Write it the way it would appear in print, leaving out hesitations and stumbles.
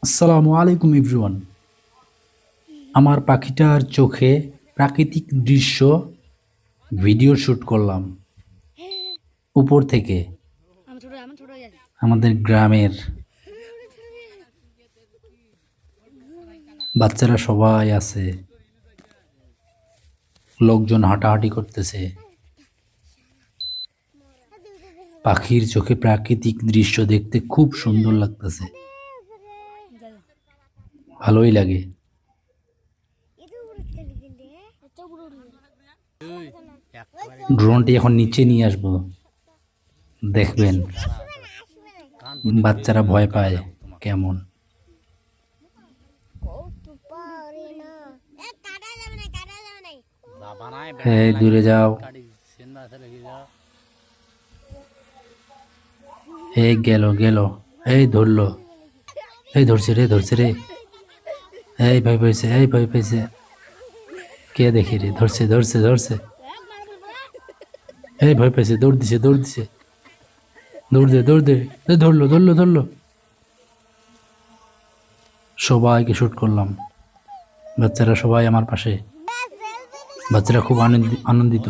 আসসালামু আলাইকুম এভরিওয়ান। আমার পাখিটার চোখে প্রাকৃতিক দৃশ্য ভিডিও শ্যুট করলাম উপর থেকে। আমাদের গ্রামের বাচ্চারা সবাই আছে, লোকজন হাঁটাহাঁটি করতেছে। পাখির চোখে প্রাকৃতিক দৃশ্য দেখতে খুব সুন্দর লাগতেছে, ভালোই লাগে। ড্রোনটি এখন নিচে নিয়ে আসবো, দেখবেন বাচ্চারা ভয় পায় কেমন। হ্যাঁ, দূরে যাও। এই গেল গেল, এই ধরলো, এই ধরছে রে, ধরছে রে, এই ভয় পাইছে, এই ভয় পাইছে। কে দেখি রে, ধরছে ধরছে ধরছে, এই ভয় পাইছে, দৌড় দিছে দৌড় দিছে, দৌড় দে দৌড় দে, ধরলো ধরলো ধরলো। সবাইকে শুট করলাম, বাচ্চারা সবাই আমার পাশে, বাচ্চারা খুব আনন্দিত।